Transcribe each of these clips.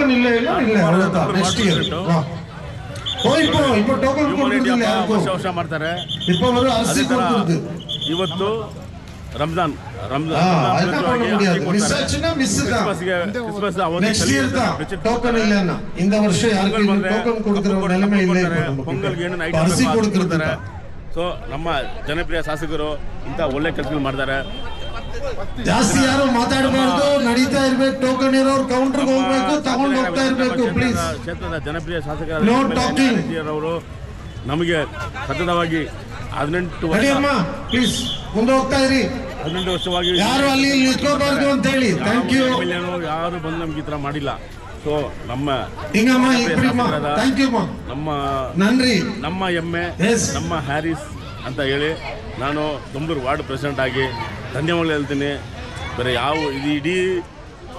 Token இல்ல அவ்வளவுதான் next year இப்போ ಟೋಕನ್ ಕೊಡ್ತಿಲ್ಲ ವರ್ಷ ಮಾಡ್ತಾರೆ இப்போ ஒரு அரிசி கொடுத்துது ಇವತ್ತು ರಂಜಾನ್ மிஸ் ஆச்சுன்னா மிஸ் தான் ಕ್ರಿಸ್ಮಸ್ நெக்ஸ்ட் இயர் தான் டோக்கன் இல்லன்னா இந்த வருஷம் யாருக்கு ಟೋಕನ್ கொடுக்கிற நிலைமை ಇಲ್ಲ ಪೊಂಗಲ್ಗೆ ಏನು ನೈಟ್ ಅರಿಸಿ ಕೊಡ್ತಿರ್ತಾರೆ ಸೊ ನಮ್ಮ ಜನಪ್ರಿಯ ಶಾಸಕರು ಇಂಥ ಒಳ್ಳೆ ಕೆಲಸಗಳು ಮಾಡ್ತಾರೆ ಜಾಸ್ತಿ ಯಾರು ಮಾತಾಡಬಾರ್ದು ನಡೀತಾ ಇರಬೇಕು ಟೋಕನ್ ಇರೋರು ಕೌಂಟರ್ಗೆ ಹೋಗಬೇಕು ತಗೊಂಡು ಹೋಗ್ತಾ ಇರಬೇಕು ಪ್ಲೀಸ್ ಕ್ಷೇತ್ರದ ಜನಪ್ರಿಯ ಶಾಸಕರು ನಮಗೆ ಸತತವಾಗಿ 18 ವರ್ಷ ಪ್ಲೀಸ್ ಮುಂದೆ ಹೋಗ್ತಾ ಇರಿ 18 ವರ್ಷವಾಗಿ ಯಾರು ಅಲ್ಲಿ ನಿಂತ್ಕೋಬಾರ್ದು ಅಂತ ಹೇಳಿ ಥ್ಯಾಂಕ್ ಯು ಯಾರು ಬಂದು ನಮ್ಗೆ ಈ ಥರ ಮಾಡಿಲ್ಲ ಸೊ ನಮ್ಮ ಥ್ಯಾಂಕ್ ಯು ನಮ್ಮ ನನ್ರಿ ನಮ್ಮ ಎಮ್ಮೆ ನಮ್ಮ ಹ್ಯಾರಿಸ್ ಅಂತ ಹೇಳಿ ನಾನು ತುಮಕೂರು ವಾರ್ಡ್ ಪ್ರೆಸಿಡೆಂಟ್ ಆಗಿ ಧನ್ಯವಾದ ಹೇಳ್ತೀನಿ. ಬೇರೆ ಯಾವ ಇದು ಇಡೀ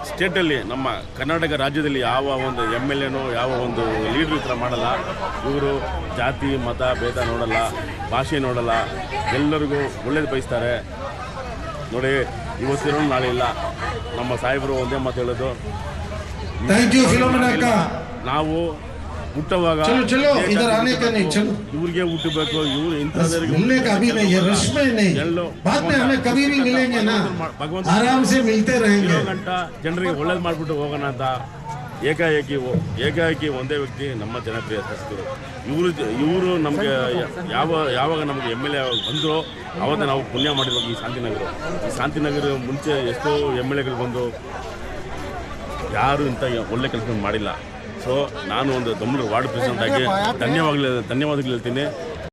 ಸ್ಟೇಟಲ್ಲಿ ನಮ್ಮ ಕರ್ನಾಟಕ ರಾಜ್ಯದಲ್ಲಿ ಯಾವ ಒಂದು ಎಮ್ ಎಲ್ ಎನೋ ಯಾವ ಒಂದು ಲೀಡ್ರು ಈ ಥರ ಮಾಡಲ್ಲ. ಇವರು ಜಾತಿ ಮತ ಭೇದ ನೋಡಲ್ಲ, ಭಾಷೆ ನೋಡಲ್ಲ, ಎಲ್ಲರಿಗೂ ಒಳ್ಳೇದು ಬಯಸ್ತಾರೆ. ನೋಡಿ ಇವತ್ತಿರೋ ನಾಳೆ ಇಲ್ಲ. ನಮ್ಮ ಸಾಹೇಬರು ಒಂದೇ ಮಾತು ಹೇಳೋದು, ನಾವು ಹುಟ್ಟುವಾಗ ಇವ್ರಿಗೆ ಹುಟ್ಟಬೇಕು, ಇವ್ರು ಇಂಥವ್ರಿಗೆ ಗಂಟ ಜನರಿಗೆ ಒಳ್ಳೇದು ಮಾಡಿಬಿಟ್ಟು ಹೋಗೋಣ ಅಂತ ಏಕಾಏಕಿ ಒಂದೇ ವ್ಯಕ್ತಿ ನಮ್ಮ ಜನಪ್ರಿಯ ಶಾಸಕರು. ಇವರು ನಮಗೆ ಯಾವಾಗ ನಮಗೆ ಎಮ್ ಎಲ್ ಎ ಬಂದರು ಆವತ್ತು ನಾವು ಪುಣ್ಯ ಮಾಡಿರ್ಬೇಕು. ಈ ಶಾಂತಿನಗರ ಮುಂಚೆ ಎಷ್ಟೋ ಎಮ್ ಎಲ್ ಎಗಳು ಬಂದು ಯಾರು ಇಂಥ ಒಳ್ಳೆ ಕೆಲಸ ಮಾಡಿಲ್ಲ. ಸೊ ನಾನು ಒಂದು ತುಮಕೂರು ವಾರ್ಡ್ ಪ್ರೆಸಿಡೆಂಟ್ ಆಗಿ ಧನ್ಯವಾದಗಳು ಹೇಳ್ತೀನಿ.